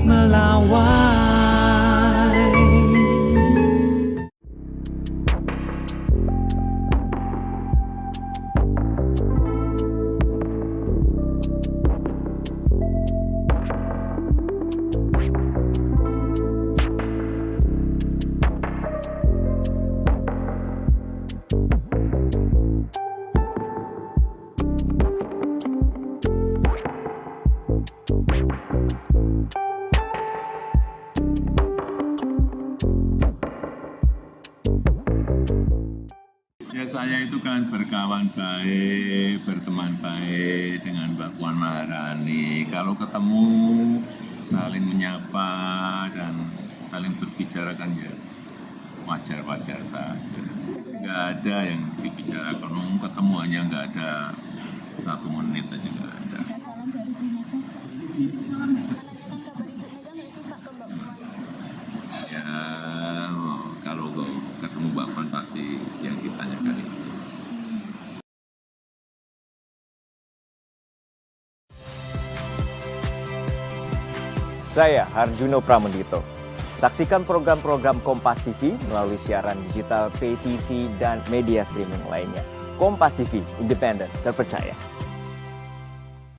melawai. Ya saya itu kan berkawan baik, berteman baik dengan Mbak Puan Maharani. Kalau ketemu saling menyapa dan saling berbicara kan ya wajar-wajar saja. Nggak ada yang dibicarakan, ketemu hanya nggak ada 1 menit aja nggak ada. Ya kalau ketemu Mbak Puan pasti yang ditanyakan itu. Saya Harjuno Pramendito. Saksikan program-program Kompas TV melalui siaran digital, pay TV, dan media streaming lainnya. Kompas TV, independen, terpercaya.